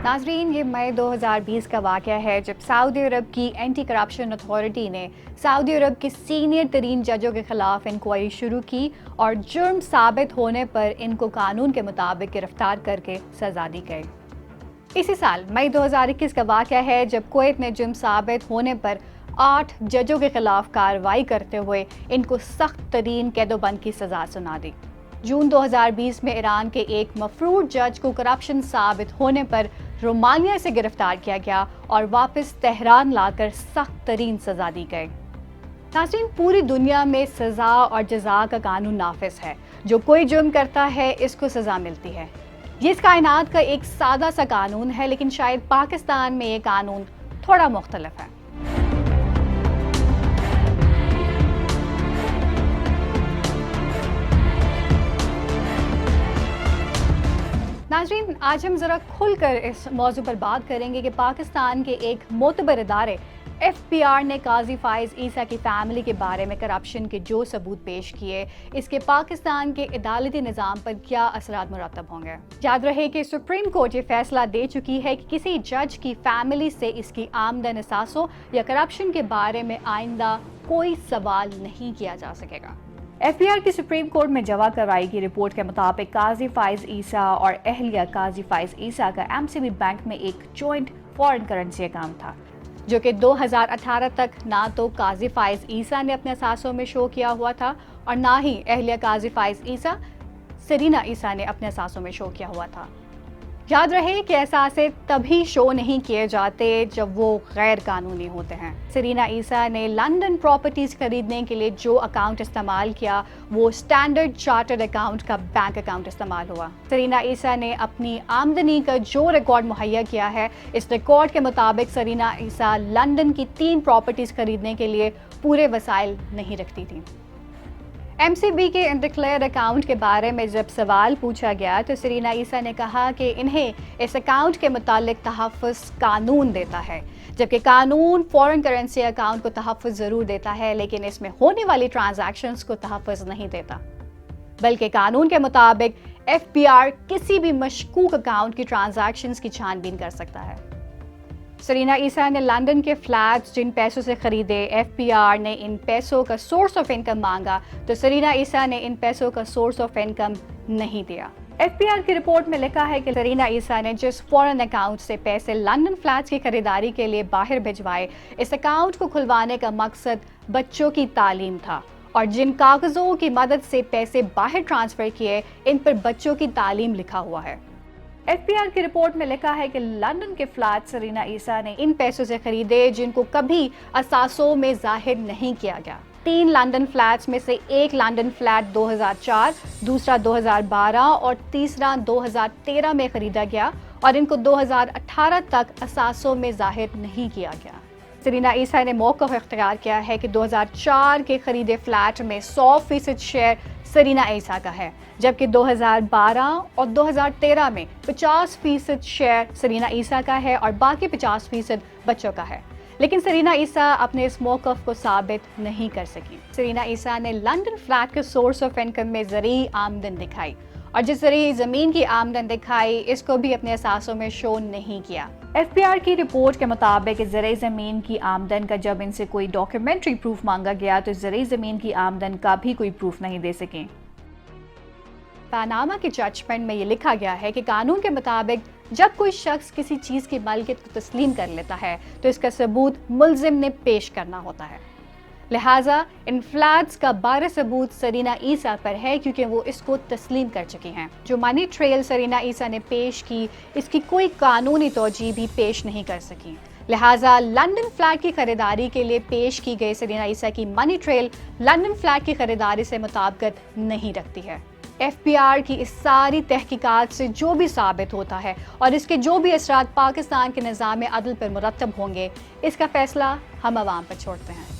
नाज़रीन, ये मई 2020 का वाक़या है जब सऊदी अरब की एंटी करप्शन अथॉरिटी ने सऊदी अरब के सीनियर तरीन जजों के ख़िलाफ़ इंक्वायरी शुरू की और जुर्म साबित होने पर इनको कानून के मुताबिक गिरफ्तार करके सज़ा दी गई। इसी साल मई 2021 का वाक़या है जब कुवैत ने जुर्म साबित होने पर 8 जजों के ख़िलाफ़ कार्रवाई करते हुए इनको सख्त तरीन कैदोबंद की सज़ा सुना दी। जून 2020 में ईरान के एक मफरूर जज को करप्शन साबित होने पर रोमानिया से गिरफ्तार किया गया और वापस तेहरान लाकर सख्त तरीन सज़ा दी गई। नाज़रीन, पूरी दुनिया में सज़ा और जज़ा का कानून नाफिज है। जो कोई जुर्म करता है इसको सज़ा मिलती है। ये इस कायनात का एक सादा सा कानून है, लेकिन शायद पाकिस्तान में ये कानून थोड़ा मुख्तलिफ है। नाज़रीन, आज हम ज़रा खुलकर इस मौजू पर बात करेंगे कि पाकिस्तान के एक मोतबर इदारे FBR ने काजी फाइज ईसा की फैमिली के बारे में करप्शन के जो सबूत पेश किए, इसके पाकिस्तान के अदालती निज़ाम पर क्या असरात मुरतब होंगे। याद रहे कि सुप्रीम कोर्ट ये फैसला दे चुकी है कि किसी जज की फैमिली से इसकी आमदन असासों या करप्शन के बारे में आइंदा कोई सवाल नहीं किया जा सकेगा। FBR की सुप्रीम कोर्ट में जमा करवाई गई रिपोर्ट के मुताबिक काजी फाइज ईसा और अहलिया काजी फाइज ईसा का MCB बैंक में एक जॉइंट फॉरेन करेंसी अकाउंट था, जो कि 2018 तक ना तो काजी फाइज ईसा ने अपने असासों में शो किया हुआ था और ना ही अहलिया काजी फाइज ईसा सरीना ईसा ने अपने असासों में शो किया हुआ था। याद रहे कि एहसासे तभी शो नहीं किए जाते जब वो गैर कानूनी होते हैं। सरीना ईसा ने लंदन प्रॉपर्टीज खरीदने के लिए जो अकाउंट इस्तेमाल किया वो स्टैंडर्ड चार्टर्ड अकाउंट का बैंक अकाउंट इस्तेमाल हुआ। सरीना ईसा ने अपनी आमदनी का जो रिकॉर्ड मुहैया किया है, इस रिकॉर्ड के मुताबिक सरीना ईसा लंदन की 3 प्रॉपर्टीज खरीदने के लिए पूरे वसाइल नहीं रखती थी। MCB के अनडिक्लेयर्ड अकाउंट के बारे में जब सवाल पूछा गया तो सरीना ईसा ने कहा कि इन्हें इस अकाउंट के मुतालिक तहफ़्फ़ुज़ कानून देता है, जबकि कानून फॉरेन करेंसी अकाउंट को तहफ़्फ़ुज़ ज़रूर देता है, लेकिन इसमें होने वाली ट्रांजैक्शंस को तहफ़्फ़ुज़ नहीं देता। बल्कि कानून के मुताबिक FBR किसी भी मशकूक अकाउंट की ट्रांजैक्शंस की छानबीन कर सकता है। सरीना ईसा ने लंदन के फ्लैट्स जिन पैसों से खरीदे, FBR ने इन पैसों का सोर्स ऑफ इनकम मांगा तो सरीना ईसा ने इन पैसों का सोर्स ऑफ इनकम नहीं दिया। FBR की रिपोर्ट में लिखा है कि सरीना ईसा ने जिस फॉरेन अकाउंट से पैसे लंदन फ्लैट्स की खरीदारी के लिए बाहर भिजवाए, इस अकाउंट को खुलवाने का मकसद बच्चों की तालीम था और जिन कागजों की मदद से पैसे बाहर ट्रांसफर किए, इन पर बच्चों की तालीम लिखा हुआ है। FBR की रिपोर्ट में लिखा है कि लंदन के फ्लैट सरीना ईसा ने इन पैसों से खरीदे जिनको कभी असासों में जाहिर नहीं किया गया। 3 लंदन फ्लैट्स में से एक लंदन फ्लैट 2004, दूसरा 2012 और तीसरा 2013 में खरीदा गया और इनको 2018 तक असासों में जाहिर नहीं किया गया। सरीना ईसा ने मौक़िफ़ इख्तियार किया है कि 2004 के खरीदे फ्लैट में 100% शेयर सरीना ईसा का है, जबकि 2012 और 2013 में 50% शेयर सरीना ईसा का है और बाकी 50% बच्चों का है। लेकिन सरीना ईसा अपने इस मौक़िफ़ को साबित नहीं कर सकी। सरीना ईसा ने लंदन फ्लैट के सोर्स ऑफ इनकम में ज़रूरी आमदन दिखाई और जिस ज़रिए ज़मीन की आमदन दिखाई, इसको भी अपने असासों में शो नहीं किया। FBR की रिपोर्ट के मुताबिक ज़रिए ज़मीन की आमदन का जब इनसे कोई डॉक्यूमेंट्री प्रूफ मांगा गया तो ज़रिए ज़मीन की आमदन का भी कोई प्रूफ नहीं दे सके। पनामा के जजमेंट में ये लिखा गया है कि कानून के मुताबिक जब कोई शख्स किसी चीज़ की मालिकियत को तस्लीम कर लेता है तो इसका सबूत मुल्ज़िम ने पेश करना होता है। लिहाजा इन फ्लैट्स का 12 सबूत सरीना ईसा पर है क्योंकि वो इसको तस्लीम कर चुकी हैं। जो मनी ट्रेल सरीना ईसा ने पेश की, इसकी कोई कानूनी तौजीह भी पेश नहीं कर सकी। लिहाजा लंदन फ्लैट की खरीदारी के लिए पेश की गई सरीना ईसा की मनी ट्रेल लंदन फ्लैट की खरीदारी से मुताबिकत नहीं रखती है। FBR की इस सारी तहकीकात से जो भी साबित होता है और इसके जो भी असरात पाकिस्तान के निज़ाम अदल पर मुरतब होंगे, इसका फैसला हम अवाम पर छोड़ते हैं।